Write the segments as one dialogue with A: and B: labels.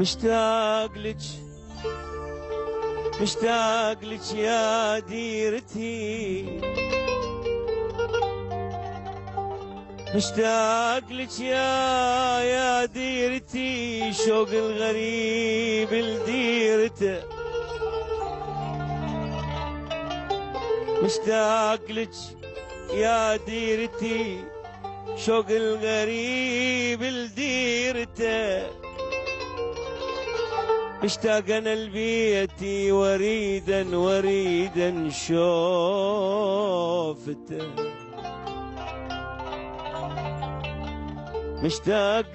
A: مشتاق لك مشتاق لك يا ديرتي، مشتاق لك يا ديرتي، شوق الغريب لديرته. مشتاق لك يا ديرتي، شوق الغريب لديرته. مشتاق انا لبيتي وريدا وريدا شوفته. مشتاق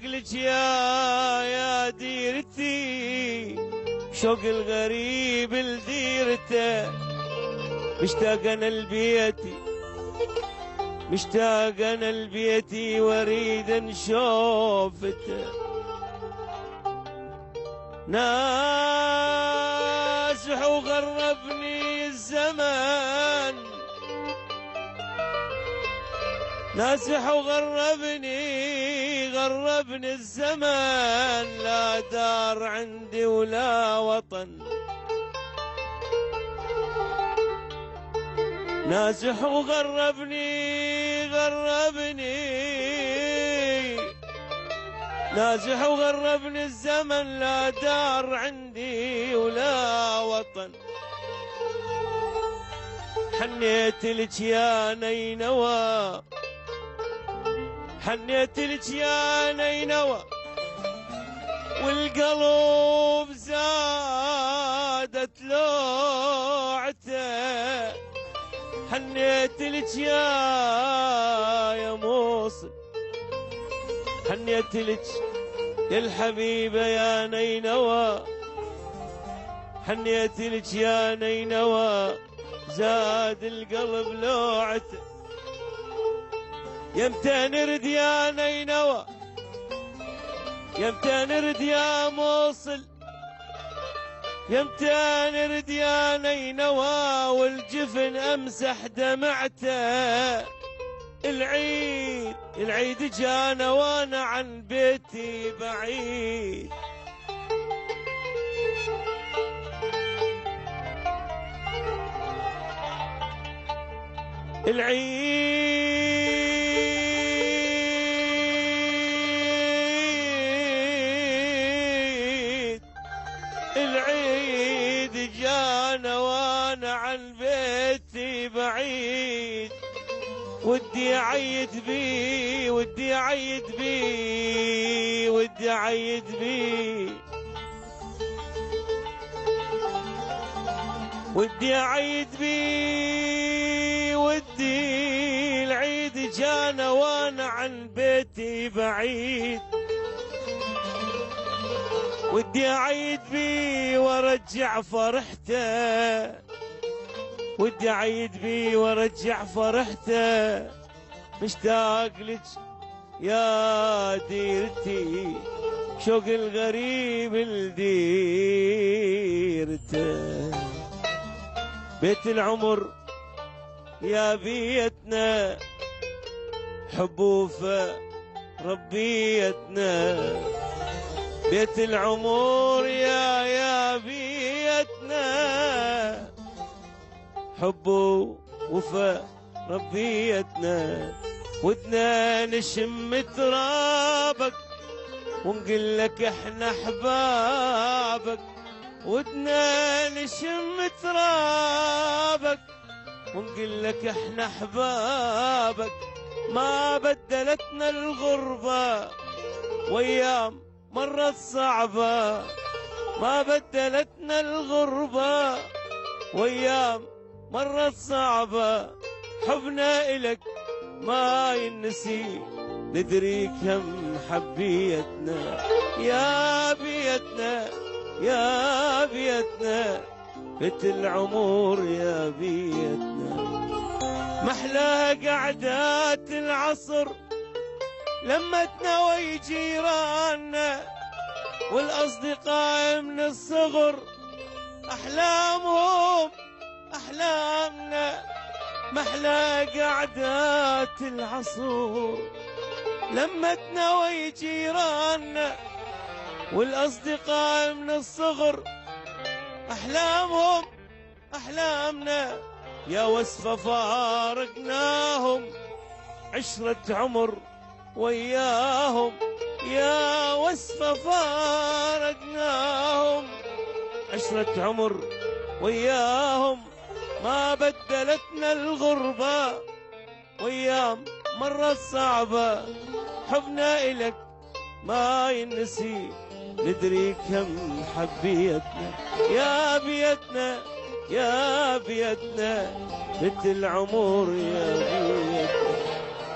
A: لك يا ديرتي، شوق الغريب لديرته. مشتاق انا لبيتي، مشتاق انا لبيتي وريدا شوفته. نازح وغربني الزمان، نازح غربني الزمان، لا دار عندي ولا وطن. نازح وغربني نازح وغربني الزمن، لا دار عندي ولا وطن. حنيت لك يا نينوى، حنيت لك يا نينوى، والقلب زادت لوعته. حنيت لك يا موصل، حنيت لك يا الحبيبة يا نينوى، حنيت لك يا نينوى، زاد القلب لوعته. يمتى نرد يا نينوى، يمتى نرد يا موصل، يمتى نرد يا نينوى، والجفن امسح دمعته. العيد جانا وانا عن بيتي بعيد. العيد جانا وانا عن بيتي بعيد. ودي أعيد بي، ودي أعيد بي، ودي أعيد بي، ودي أعيد بي، ودي العيد جانا وانا عن بيتي بعيد. ودي أعيد بي وارجع فرحته، ودي أعيد بي وارجع فرحته. مشتاق لك يا ديرتي، شوق الغريب لديرته. بيت العمر يا بيتنا، حبوفة ربيتنا. بيت العمر يا بيتنا، حب ووفا ربيتنا. ودنا نشم ترابك ونقول لك احنا احبابك. ودنا نشم ترابك ونقول لك احنا احبابك. ما بدلتنا الغربة وايام مرت صعبة، ما بدلتنا الغربة وايام مرت صعبة. حبنا إلك ما ينسي، ندري كم حبيتنا يا بيتنا، يا بيتنا. بيت العمر يا بيتنا. محلى قعدات العصر لمتنا ويجيراننا، والأصدقاء من الصغر أحلامهم أحلامنا. محلى قعدات العصر لمتنا ويا جيراننا والأصدقاء من الصغر، أحلامهم أحلامنا يا وصفة فارقناهم، عشرة عمر وياهم يا وصفة فارقناهم، عشرة عمر وياهم ما بدلتنا الغربة، وأيام مرت صعبة حبنا إلك ما ينسي، ندري كم حبيتنا يا بيتنا يا بيتنا بنت العمر يا بيتنا،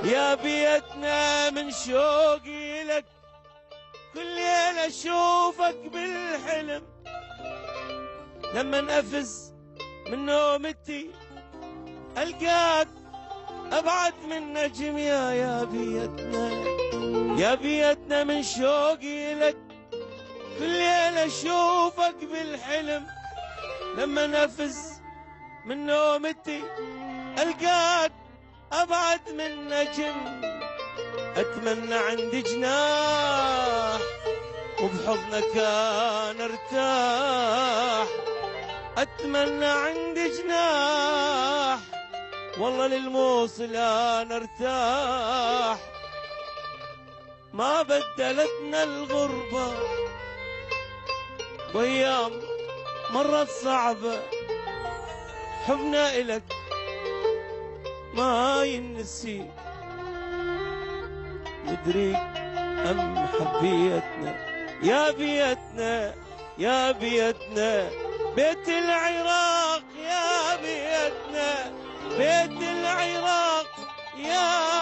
A: يا بيتنا من شوقي لك كل ليلة أشوفك بالحلم، لما نقفز من نومتي ألقاك أبعد من نجم يا بيتنا، يا بيتنا من شوقي لك كل ليلة أشوفك بالحلم، لما نفز من نومتي ألقاك أبعد من نجم، أتمنى عندي جناح وبحضنك أنا ارتاح، أتمنى عندي جناح والله للموصل أنا ارتاح، ما بدلتنا الغربة وأيام مرت صعبة حبنا إلك ما ينسي، ندريك أم حبيتنا يا بيتنا يا بيتنا بيت العراق يا بيتنا بيت العراق يا